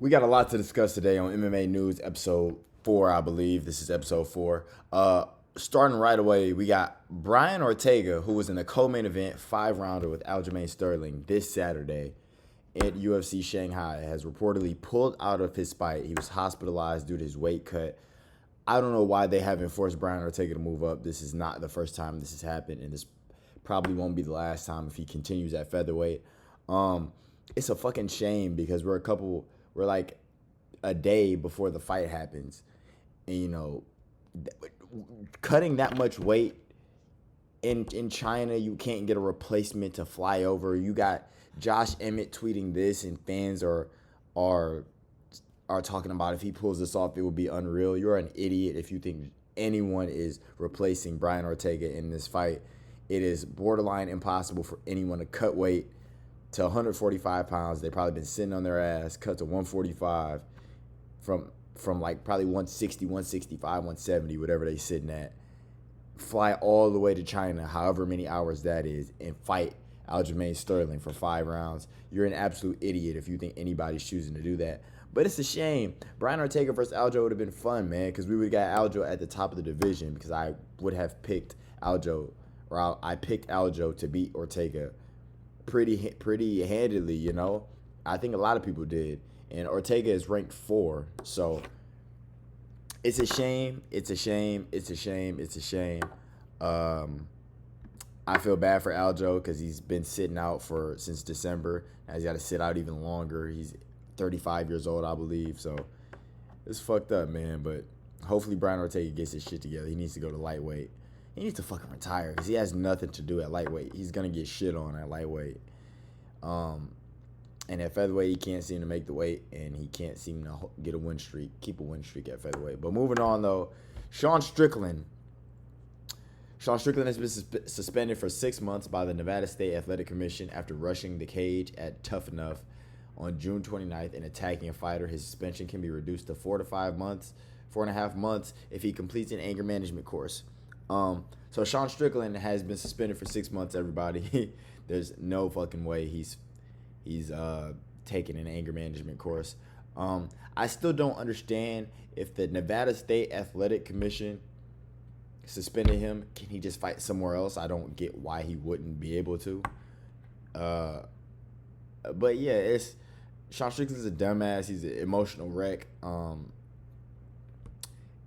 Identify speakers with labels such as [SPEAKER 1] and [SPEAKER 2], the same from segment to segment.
[SPEAKER 1] We got a lot to discuss today on MMA News episode 4, I believe. This is episode 4. Starting right away, we got Brian Ortega, who was in the co-main event 5-rounder with Aljamain Sterling this Saturday at UFC Shanghai, has reportedly pulled out of his fight. He was hospitalized due to his weight cut. I don't know why they haven't forced Brian Ortega to move up. This is not the first time this has happened, and this probably won't be the last time if he continues at featherweight. It's a fucking shame because we're like a day before the fight happens. And, cutting that much weight in China, you can't get a replacement to fly over. You got Josh Emmett tweeting this, and fans are talking about if he pulls this off, it will be unreal. You're an idiot if you think anyone is replacing Brian Ortega in this fight. It is borderline impossible for anyone to cut weight to 145 pounds. They've probably been sitting on their ass, cut to 145 from like probably 160, 165, 170, whatever they sitting at. Fly all the way to China, however many hours that is, and fight Aljamain Sterling for 5 rounds. You're an absolute idiot if you think anybody's choosing to do that. But it's a shame. Brian Ortega versus Aljo would have been fun, man, because we would have got Aljo at the top of the division because I would have picked Aljo, or I picked Aljo to beat Ortega pretty handedly, I think a lot of people did. And Ortega is ranked 4, so it's a shame. It's a shame. It's a shame. It's a shame. I feel bad for Aljo because he's been sitting out since December. Now he's got to sit out even longer. He's 35 years old, I believe. So it's fucked up, man. But hopefully Brian Ortega gets his shit together. He needs to go to lightweight. He needs to fucking retire because he has nothing to do at lightweight. He's going to get shit on at lightweight. And at featherweight, he can't seem to make the weight, and he can't seem to keep a win streak at featherweight. But moving on, though, Sean Strickland. Sean Strickland has been suspended for 6 months by the Nevada State Athletic Commission after rushing the cage at Tough Enough on June 29th and attacking a fighter. His suspension can be reduced to 4 to 5 months, 4.5 months, if he completes an anger management course. So Sean Strickland has been suspended for 6 months, everybody. There's no fucking way he's taking an anger management course. I still don't understand if the Nevada State Athletic Commission suspended him. Can he just fight somewhere else? I don't get why he wouldn't be able to. But yeah, Sean Strickland's a dumbass. He's an emotional wreck.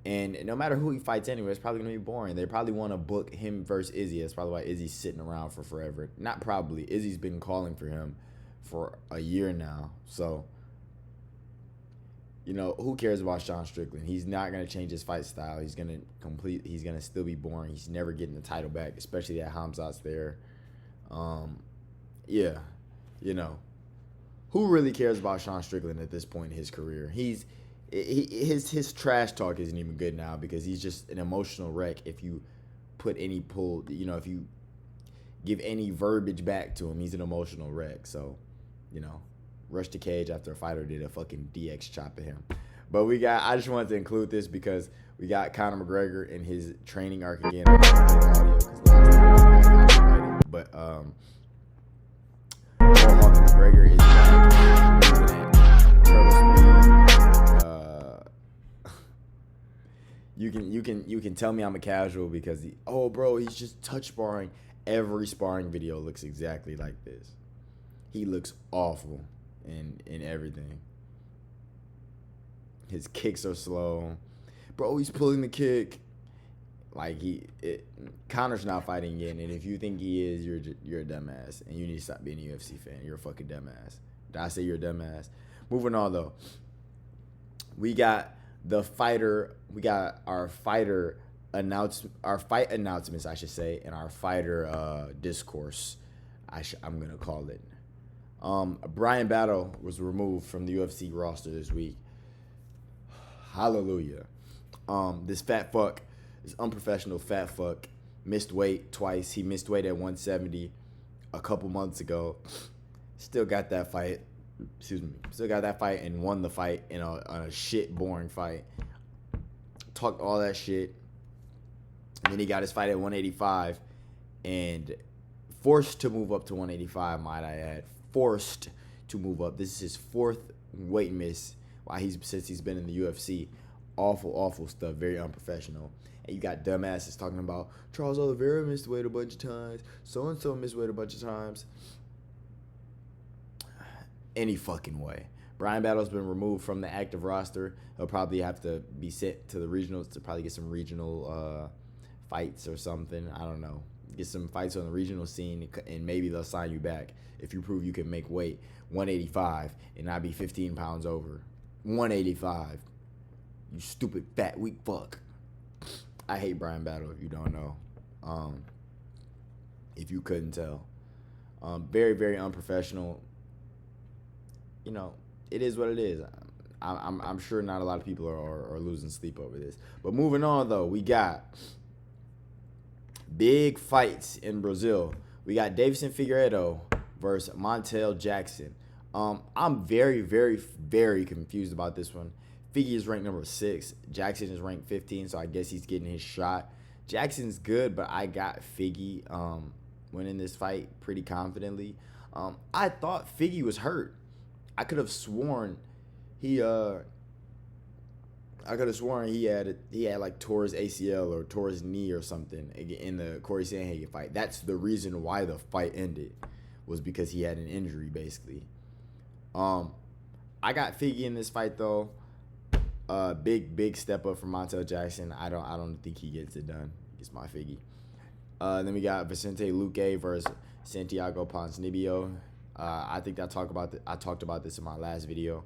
[SPEAKER 1] And no matter who he fights anyway, it's probably going to be boring. They probably want to book him versus Izzy. That's probably why Izzy's sitting around for forever. Not probably. Izzy's been calling for him for a year now. So, who cares about Sean Strickland? He's not going to change his fight style. He's going to still be boring. He's never getting the title back, especially that Hamzat's there. Yeah, who really cares about Sean Strickland at this point in his career? His trash talk isn't even good now because he's just an emotional wreck. If you if you give any verbiage back to him, he's an emotional wreck. So, rush the cage after a fighter did a fucking DX chop at him. But I just wanted to include this because we got Conor McGregor in his training arc again. But Paul McGregor is back moving at turtle speed. You can tell me I'm a casual because he's just touch sparring. Every sparring video looks exactly like this. He looks awful in everything. His kicks are slow. Bro, he's pulling the kick. Like Conor's not fighting yet, and if you think he is, you're a dumbass, and you need to stop being a UFC fan. You're a fucking dumbass. Did I say you're a dumbass? Moving on though, we got our fight announcements, I should say, and our fighter discourse. I'm gonna call it. Brian Battle was removed from the UFC roster this week. Hallelujah. This fat fuck. This unprofessional fat fuck missed weight twice. He missed weight at 170 a couple months ago. Still got that fight. Still got that fight and won the fight on a shit boring fight. Talked all that shit. And then he got his fight at 185 and forced to move up to 185, might I add. Forced to move up. This is his 4th weight miss since he's been in the UFC. Awful stuff. Very unprofessional. And you got dumbasses talking about Charles Oliveira missed weight a bunch of times. So and so missed weight a bunch of times. Any fucking way. Brian Battle's been removed from the active roster. He'll probably have to be sent to the regionals to probably get some regional fights or something. I don't know. Get some fights on the regional scene, and maybe they'll sign you back if you prove you can make weight 185 and not be 15 pounds over. 185. You stupid fat weak fuck. I hate Brian Battle if you don't know. If you couldn't tell. Very, very unprofessional. You know, it is what it is. I'm sure not a lot of people are losing sleep over this. But moving on, though, we got big fights in Brazil. We got Davison Figueiredo versus Montel Jackson. I'm very, very, very confused about this one. Figgy is ranked number 6. Jackson is ranked 15, so I guess he's getting his shot. Jackson's good, but I got Figgy winning this fight pretty confidently. I thought Figgy was hurt. I could have sworn he had like tore his ACL or tore his knee or something in the Corey Sandhagen fight. That's the reason why the fight ended, was because he had an injury basically. I got Figgy in this fight though. Big step up from Montel Jackson. I don't think he gets it done. It's my Figgy. Then we got Vicente Luque versus Santiago Ponzinibbio. I think I talked about this in my last video.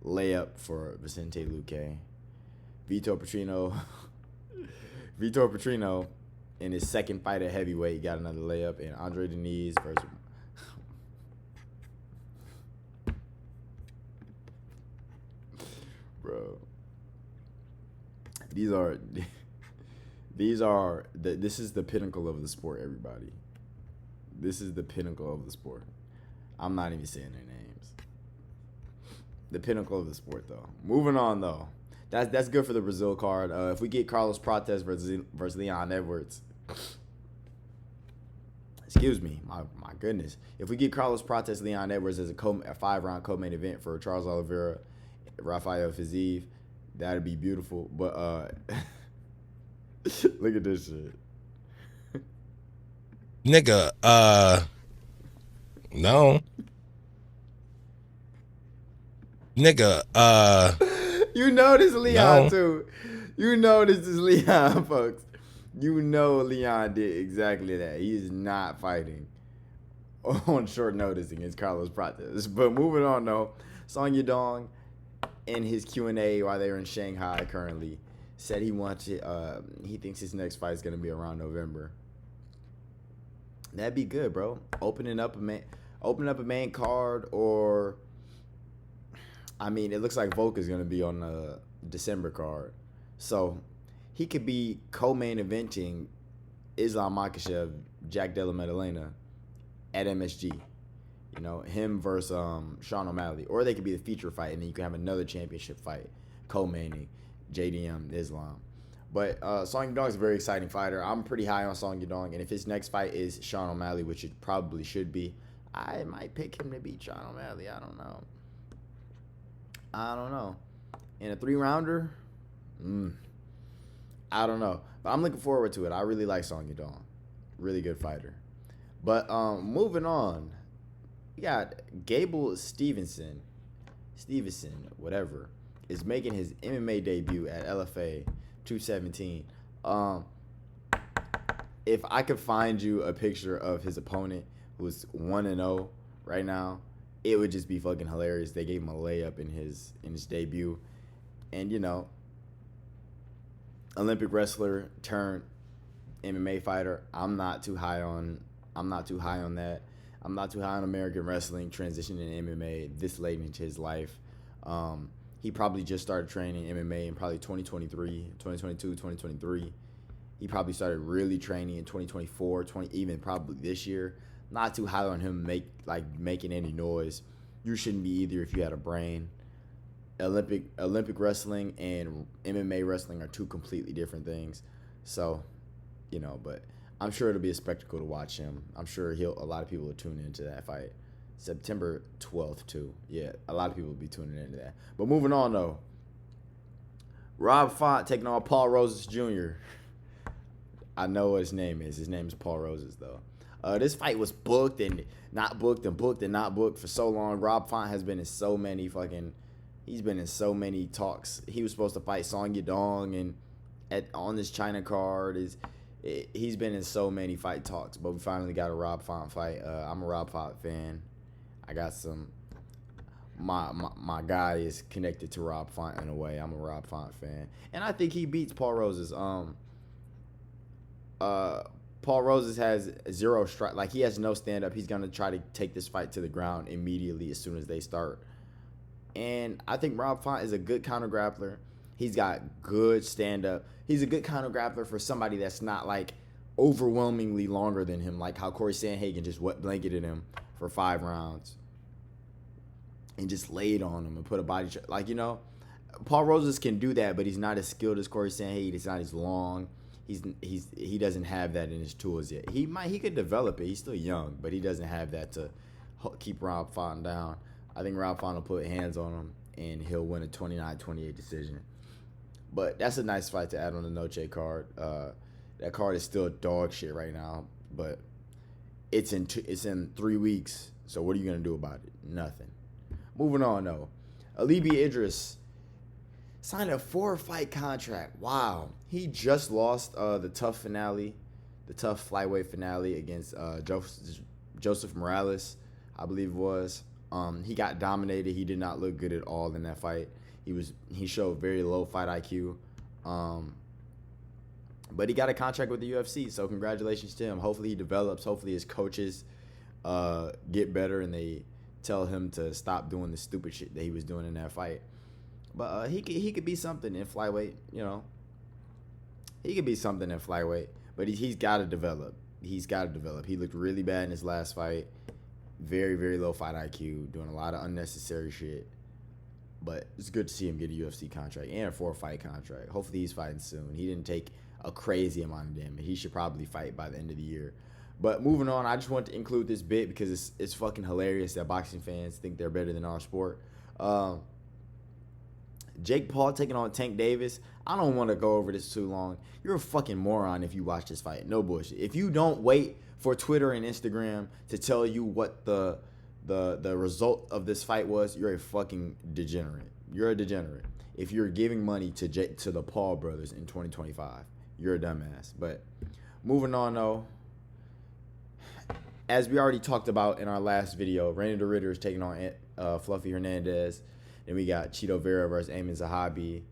[SPEAKER 1] Layup for Vicente Luque. Vitor Petrino in his second fight at heavyweight got another layup. And Andre Deniz versus bro. This is the pinnacle of the sport, everybody. This is the pinnacle of the sport. I'm not even saying their names. The pinnacle of the sport, though. Moving on, though. That's good for the Brazil card. If we get Carlos Prates versus Leon Edwards. Excuse me. My goodness. If we get Carlos Prates, Leon Edwards as a 5-round co-main event for Charles Oliveira, Rafael Fiziev, that'd be beautiful. But look at this shit.
[SPEAKER 2] Nigga, no. Nigga,
[SPEAKER 1] you know this is Leon
[SPEAKER 2] no.
[SPEAKER 1] too. You know this is Leon, folks. You know Leon did exactly that. He is not fighting on short notice against Carlos Prates. But moving on though, Song Yadong in his Q&A while they were in Shanghai currently said he thinks his next fight is gonna be around November. That'd be good, bro. Opening up a main card, or I mean, it looks like Volk is gonna be on the December card, so he could be co-main eventing Islam Makhachev, Jack Della Maddalena at MSG. You know, him versus Sean O'Malley, or they could be the feature fight, and then you can have another championship fight co-maining JDM Islam. But Song Yadong is a very exciting fighter. I'm pretty high on Song Yadong, and if his next fight is Sean O'Malley, which it probably should be, I might pick him to beat Sean O'Malley. I don't know. In a 3-rounder, I don't know. But I'm looking forward to it. I really like Song Yadong. Really good fighter. But moving on, we got Gable Stevenson, whatever, is making his MMA debut at LFA 217. If I could find you a picture of his opponent who's 1-0 right now, it would just be fucking hilarious. They gave him a layup in his debut, and you know, Olympic wrestler turned MMA fighter. I'm not too high on that. I'm not too high on American wrestling transitioning in MMA this late into his life. He probably just started training MMA in probably 2023. He probably started really training in 2024, even probably this year. Not too high on him making any noise. You shouldn't be either if you had a brain. Olympic wrestling and MMA wrestling are two completely different things. So, you know, but I'm sure it'll be a spectacle to watch him. I'm sure a lot of people will tune into that fight. September 12th, too. Yeah, a lot of people will be tuning into that. But moving on, though. Rob Font taking on Paul Roses Jr. I know what his name is. His name is Paul Roses, though. This fight was booked and not booked and booked and not booked for so long. Rob Font has been in so many he's been in so many talks. He was supposed to fight Song Yadong and on this China card. He's been in so many fight talks, but we finally got a Rob Font fight. I'm a Rob Font fan. I got some. My guy is connected to Rob Font in a way. I'm a Rob Font fan, and I think he beats Paul Roses. Paul Roses has zero strike. Like, he has no stand up. He's gonna try to take this fight to the ground immediately as soon as they start. And I think Rob Font is a good counter grappler. He's got good stand up. He's a good counter grappler for somebody that's not like overwhelmingly longer than him, like how Corey Sandhagen just wet blanketed him for 5 rounds and just laid on him and put a body like, you know, Paul Roses can do that, but he's not as skilled as Corey Sandhagen. He's not as long. He doesn't have that in his tools yet. He could develop it. He's still young, but he doesn't have that to keep Rob Font down. I think Rob Font will put hands on him and he'll win a 29-28 decision. But that's a nice fight to add on the Noche card. That card is still dog shit right now, but it's in 3 weeks. So what are you gonna do about it? Nothing. Moving on though, Alibi Idris signed a 4-fight contract. Wow. He just lost the tough flyweight finale against Joseph Morales, I believe it was. He got dominated. He did not look good at all in that fight. He showed very low fight IQ. But he got a contract with the UFC, so congratulations to him. Hopefully he develops. Hopefully his coaches get better and they tell him to stop doing the stupid shit that he was doing in that fight. But he could be something in flyweight, you know. He could be something in flyweight, but he's got to develop. He looked really bad in his last fight. Very, very low fight IQ, doing a lot of unnecessary shit. But it's good to see him get a UFC contract and a 4-fight contract. Hopefully he's fighting soon. He didn't take a crazy amount of damage. He should probably fight by the end of the year. But moving on, I just want to include this bit because it's fucking hilarious that boxing fans think they're better than our sport. Jake Paul taking on Tank Davis. I don't want to go over this too long. You're a fucking moron if you watch this fight. No bullshit. If you don't wait for Twitter and Instagram to tell you what the result of this fight was, you're a fucking degenerate. You're a degenerate. If you're giving money to the Paul brothers in 2025, you're a dumbass. But moving on though, as we already talked about in our last video, Randy the Ritter is taking on Fluffy Hernandez. Then we got Chito Vera versus Eamon Zahabi,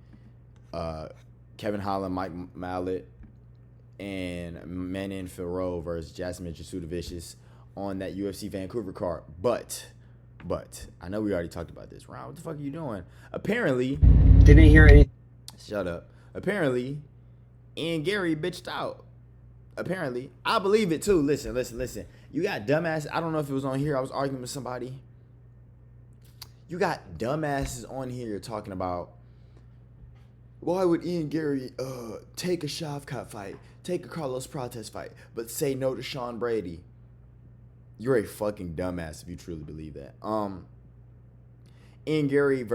[SPEAKER 1] Kevin Holland, Mike Mallet, and Manon Fiorot versus Jasmine Jasudavicius on that UFC Vancouver card. But I know we already talked about this. Ron, what the fuck are you doing? Apparently,
[SPEAKER 3] didn't hear anything.
[SPEAKER 1] Shut up. Apparently, Ian Gary bitched out. Apparently, I believe it too. Listen. You got dumbass. I don't know if it was on here. I was arguing with somebody. You got dumbasses on here talking about why would Ian Gary take a Shavkat fight, take a Carlos Prates fight, but say no to Sean Brady. You're a fucking dumbass if you truly believe that. Ian Gary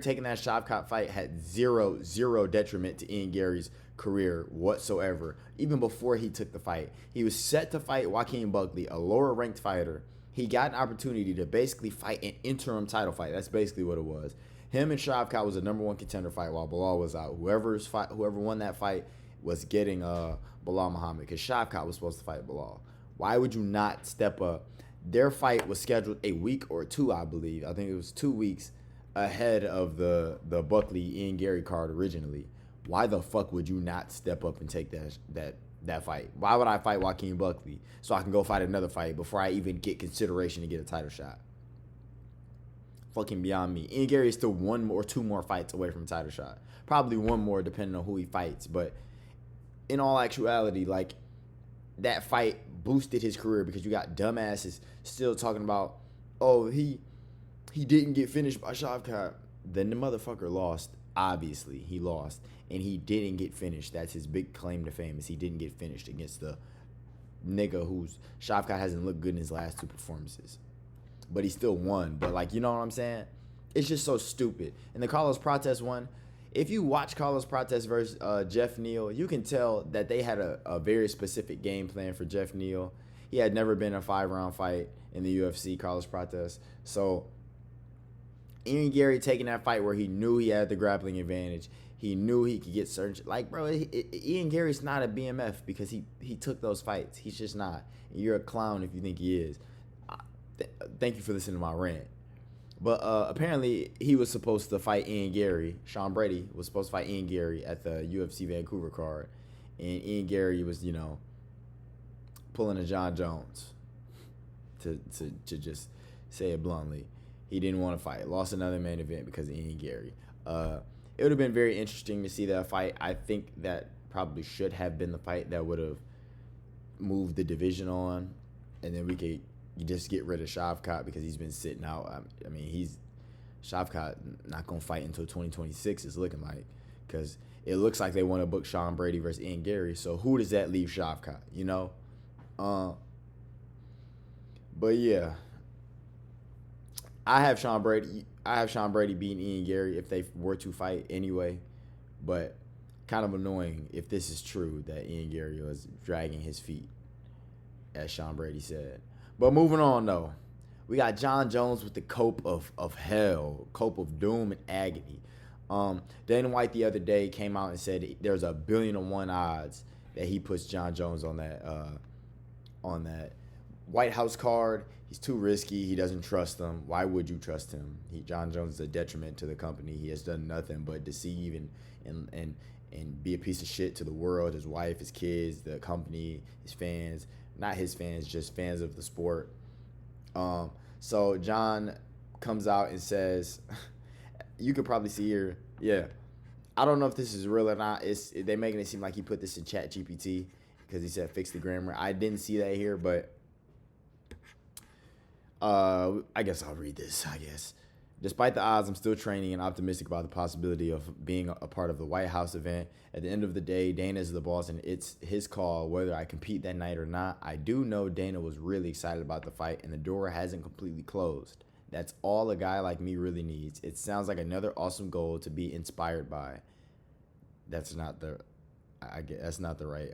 [SPEAKER 1] taking that Shavkat fight had zero detriment to Ian Gary's career whatsoever. Even before he took the fight, he was set to fight Joaquin Buckley, a lower ranked fighter. He got an opportunity to basically fight an interim title fight. That's basically what it was. Him and Shavkat was a number 1 contender fight while Bilal was out. Whoever won that fight was getting Bilal Muhammad because Shavkat was supposed to fight Bilal. Why would you not step up? Their fight was scheduled a week or 2, I believe. I think it was 2 weeks ahead of the Buckley Ian Gary card originally. Why the fuck would you not step up and take that fight? Why would I fight Joaquin Buckley so I can go fight another fight before I even get consideration to get a title shot? Fucking beyond me. Ian Gary is still 1 or 2 more fights away from a title shot. Probably 1 more depending on who he fights. But in all actuality, like, that fight boosted his career because you got dumbasses still talking about, oh, he didn't get finished by Shavkat. Then the motherfucker lost. Obviously, he lost. And he didn't get finished. That's his big claim to fame, is he didn't get finished against the nigga whose Shavkat hasn't looked good in his last 2 performances. but he still won. But like, you know what I'm saying? It's just so stupid. And the Carlos Prates one, if you watch Carlos Prates versus Jeff Neal, you can tell that they had a very specific game plan for Jeff Neal. He had never been in a 5-round fight in the UFC, Carlos Prates. So Ian Gary taking that fight where he knew he had the grappling advantage. He knew he could get certain... Like, bro, Ian Gary's not a BMF because he took those fights. He's just not. You're a clown if you think he is. Thank you for listening to my rant. But apparently he was supposed to fight Ian Gary. Sean Brady was supposed to fight Ian Gary at the UFC Vancouver card. And Ian Gary was, pulling a John Jones, to just say it bluntly. He didn't want to fight. Lost another main event because of Ian Gary. It would have been very interesting to see that fight. I think that probably should have been the fight that would have moved the division on, and then we could just get rid of Shavkat because he's been sitting out. I mean, Shavkat not gonna fight until 2026. It's looking like, because it looks like they want to book Sean Brady versus Ian Gary. So who does that leave Shavkat? But yeah, I have Sean Brady beating Ian Gary if they were to fight anyway. But kind of annoying if this is true that Ian Gary was dragging his feet, as Sean Brady said. But moving on though, we got John Jones with the cope of hell, cope of doom and agony. Dana White the other day came out and said there's 1,000,000,000 odds that he puts John Jones on that White House card. He's too risky. He doesn't trust them. Why would you trust him? John Jones is a detriment to the company. He has done nothing but deceive and be a piece of shit to the world, his wife, his kids, the company, his fans. Not his fans, just fans of the sport. So John comes out and says, you could probably see here, yeah. I don't know if this is real or not. They're making it seem like he put this in ChatGPT because he said fix the grammar. I didn't see that here, but I guess I'll read this, Despite the odds, I'm still training and optimistic about the possibility of being a part of the White House event. At the end of the day, Dana is the boss, and it's his call whether I compete that night or not. I do know Dana was really excited about the fight, and the door hasn't completely closed. That's all a guy like me really needs. It sounds like another awesome goal to be inspired by. That's not the right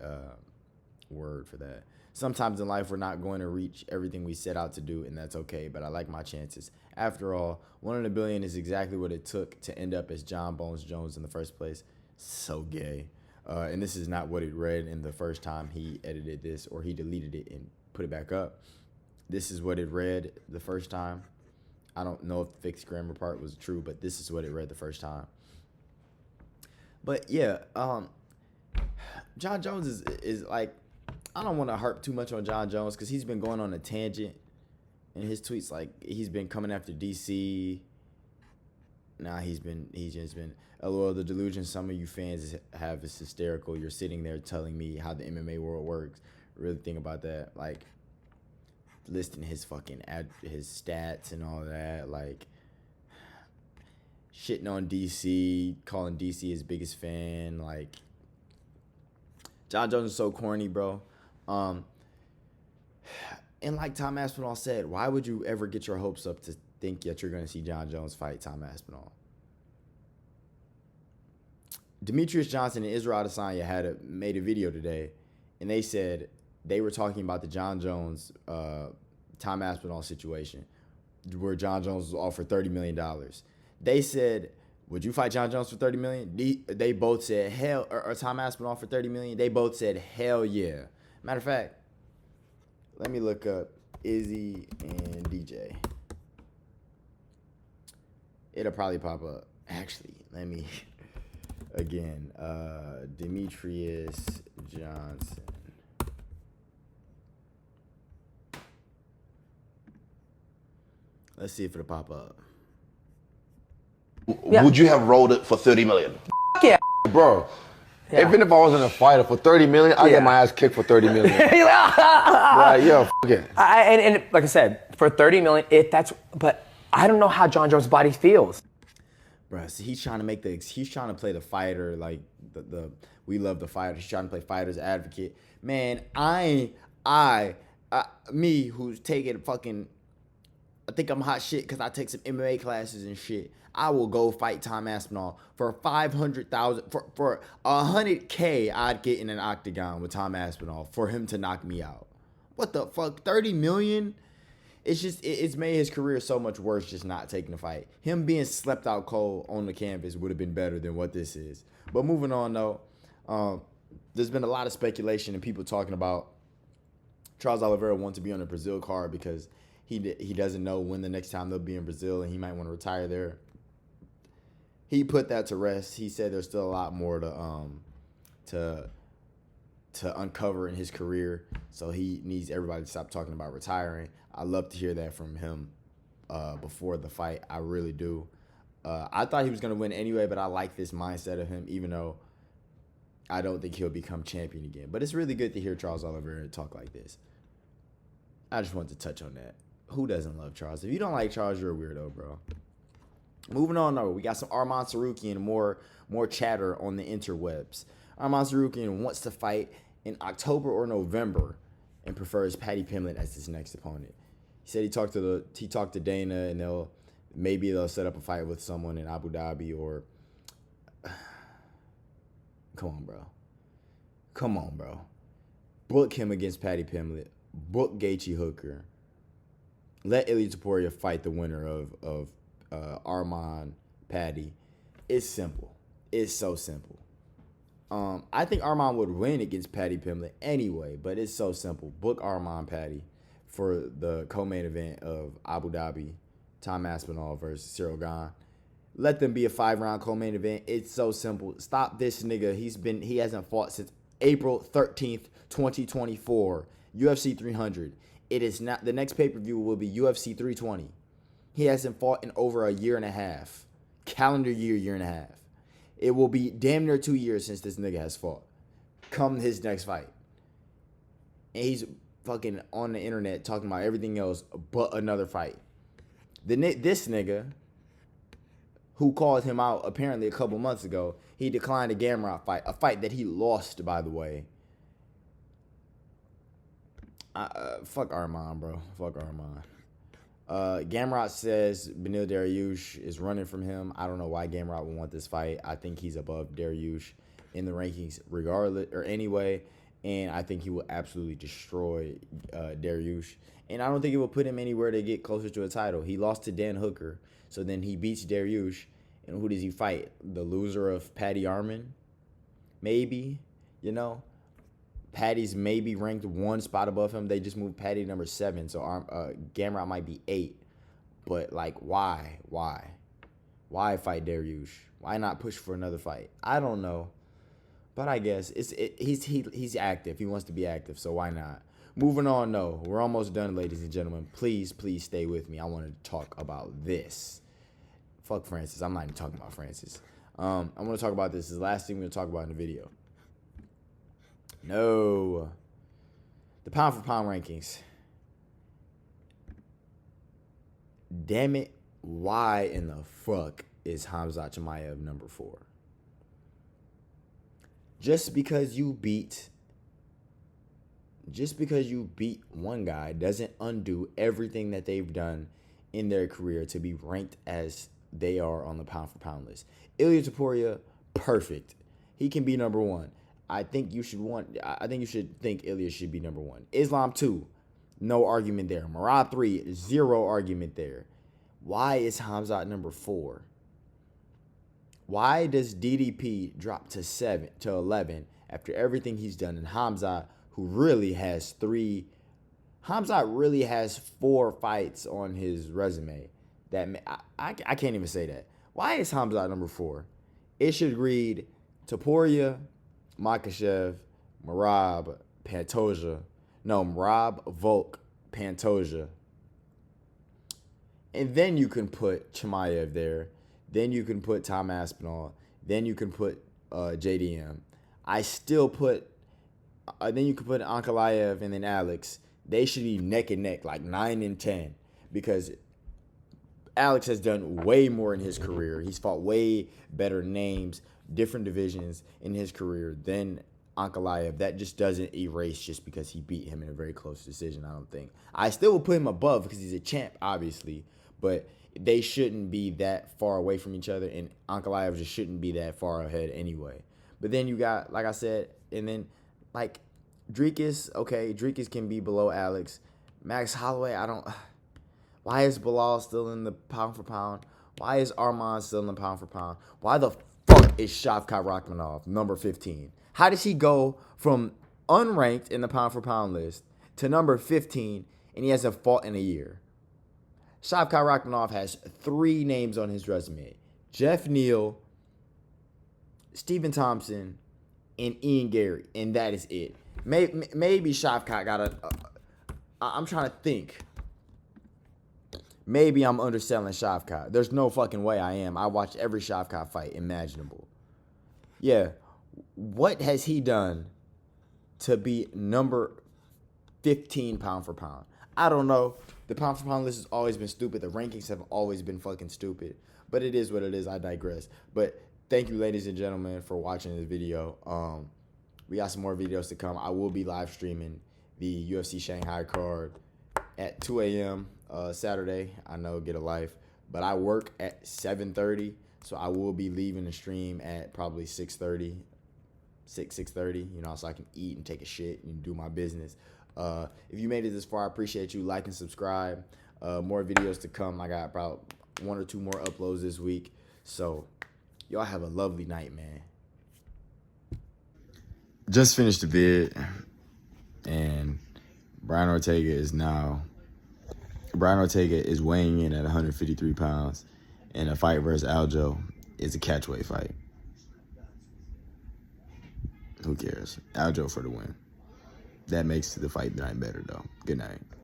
[SPEAKER 1] word for that. Sometimes in life, we're not going to reach everything we set out to do, and that's okay, but I like my chances. After all, 1 in a billion is exactly what it took to end up as John Bones Jones in the first place. So gay. And this is not what it read in the first time he edited this, or he deleted it and put it back up. This is what it read the first time. I don't know if the fixed grammar part was true, but this is what it read the first time. But yeah, John Jones is like, I don't want to harp too much on John Jones because he's been going on a tangent in his tweets. Like, he's been coming after DC. He's just been, LOL, the delusion some of you fans have is hysterical. You're sitting there telling me how the MMA world works. Really think about that. Like, listing his fucking his stats and all that. Like, shitting on DC, calling DC his biggest fan. Like, John Jones is so corny, bro. And like Tom Aspinall said, why would you ever get your hopes up to think that you're going to see John Jones fight Tom Aspinall? Demetrius Johnson and Israel Adesanya made a video today, and they said they were talking about the John Jones, Tom Aspinall situation, where John Jones was offered $30 million. They said, would you fight John Jones for $30 million? They both said, hell, or Tom Aspinall for $30 million? They both said, hell yeah. Matter of fact, let me look up Izzy and DJ. It'll probably pop up. Actually, let me, again, Demetrius Johnson. Let's see if it'll pop up.
[SPEAKER 3] Yeah. Would you have rolled it for $30 million?
[SPEAKER 4] Yeah.
[SPEAKER 3] Bro,
[SPEAKER 4] Yeah.
[SPEAKER 3] even if I wasn't a fighter for $30 million, I'd get my ass kicked for $30 million. Like, yo, f it.
[SPEAKER 4] And like I said, for $30 million, but I don't know how John Jones' body feels.
[SPEAKER 1] Bro, so he's trying to play the fighter, like the we love the fighter. He's trying to play fighter's advocate. Man, me who's taking fucking think I'm hot shit because I take some MMA classes and shit. I will go fight Tom Aspinall for 500,000 for 100K. I'd get in an octagon with Tom Aspinall for him to knock me out. What the fuck? 30 million? It's made his career so much worse just not taking the fight. Him being slept out cold on the canvas would have been better than what this is. But moving on though, there's been a lot of speculation and people talking about Charles Oliveira wants to be on the Brazil card because he doesn't know when the next time they'll be in Brazil and he might want to retire there. He put that to rest. He said there's still a lot more to uncover in his career, so he needs everybody to stop talking about retiring. I love to hear that from him before the fight. I really do. I thought he was going to win anyway, but I like this mindset of him, even though I don't think he'll become champion again. But it's really good to hear Charles Oliveira talk like this. I just wanted to touch on that. Who doesn't love Charles? If you don't like Charles, you're a weirdo, bro. Moving on, though, we got some Arman Tsarukyan and more chatter on the interwebs. Arman Tsarukyan wants to fight in October or November and prefers Paddy Pimblett as his next opponent. He said he talked to Dana and maybe they'll set up a fight with someone in Abu Dhabi or come on, bro. Book him against Paddy Pimblett. Book Gaethje Hooker. Let Ilia Topuria fight the winner of Arman Paddy. It's simple. It's so simple. I think Arman would win against Paddy Pimblett anyway, but it's so simple. Book Arman Paddy for the co-main event of Abu Dhabi, Tom Aspinall versus Cyril Gane. Let them be a 5-round co-main event. It's so simple. Stop this nigga. He hasn't fought since April 13th, 2024. UFC 300. It is not. The next pay-per-view will be UFC 320. He hasn't fought in over a year and a half. Calendar year and a half. It will be damn near 2 years since this nigga has fought. Come his next fight. And he's fucking on the internet talking about everything else but another fight. This nigga, who called him out apparently a couple months ago, he declined a Gamrot fight. A fight that he lost, by the way. Fuck Arman, bro. Fuck Arman. Gamrot says Beneil Dariush is running from him. I don't know why Gamrot would want this fight. I think he's above Dariush in the rankings regardless or anyway, and I think he will absolutely destroy Dariush. And I don't think it will put him anywhere to get closer to a title. He lost to Dan Hooker, so then he beats Dariush, and who does he fight? The loser of Paddy Arman? Maybe, Paddy's maybe ranked one spot above him. They just moved Paddy to number 7, so Gamrot might be 8. But why? Why fight Dariush? Why not push for another fight? I don't know, but I guess he's active. He wants to be active, so why not? Moving on, no, we're almost done, ladies and gentlemen. Please stay with me. I want to talk about this. Fuck Francis. I'm not even talking about Francis. I want to talk about this. This is the last thing we're going to talk about in the video. No. The pound for pound rankings. Damn it. Why in the fuck is Khamzat Chimaev number 4? Just because you beat one guy doesn't undo everything that they've done in their career to be ranked as they are on the pound for pound list. Ilia Topuria, perfect. He can be number 1. I think you should think Ilia should be number 1. Islam 2, no argument there. Murad 3, 0 argument there. Why is Khamzat number 4? Why does DDP drop to 11 after everything he's done? And Khamzat, who really has 4 fights on his resume. I can't even say that. Why is Khamzat number 4? It should read Topuria, Makhachev, Merab, Volk, Pantoja. And then you can put Chimaev there. Then you can put Tom Aspinall. Then you can put JDM. Then you can put Ankalaev and then Alex. They should be neck and neck, like 9 and 10. Because Alex has done way more in his career. He's fought way better names, different divisions in his career than Ankalaev, that just doesn't erase just because he beat him in a very close decision, I don't think. I still will put him above because he's a champ, obviously, but they shouldn't be that far away from each other, and Ankalaev just shouldn't be that far ahead anyway. But then you got, like I said, and then, like, Dricus, okay, Dricus can be below Alex. Max Holloway, why is Bilal still in the pound for pound? Why is Arman still in the pound for pound? Why the fuck is Shavkat Rakhmonov number 15? How does he go from unranked in the pound for pound list to number 15 and he hasn't fought in a year? Shavkat Rakhmonov has 3 names on his resume: Jeff Neal, Stephen Thompson, and Ian Gary, and that is it. Maybe Shavkat got I'm trying to think. Maybe I'm underselling Shavkat. There's no fucking way I am. I watched every Shavkat fight imaginable. Yeah. What has he done to be number 15 pound for pound? I don't know. The pound for pound list has always been stupid. The rankings have always been fucking stupid. But it is what it is. I digress. But thank you, ladies and gentlemen, for watching this video. We got some more videos to come. I will be live streaming the UFC Shanghai card at 2 a.m. Saturday. I know, get a life. But I work at 7:30, so I will be leaving the stream at probably 6:30, so I can eat and take a shit and do my business. If you made it this far, I appreciate you. Like and subscribe. More videos to come. I got about 1 or 2 more uploads this week. So y'all have a lovely night, man. Just finished the vid, and Brian Ortega is weighing in at 153 pounds, and a fight versus Aljo is a catchweight fight. Who cares? Aljo for the win. That makes the fight night better, though. Good night.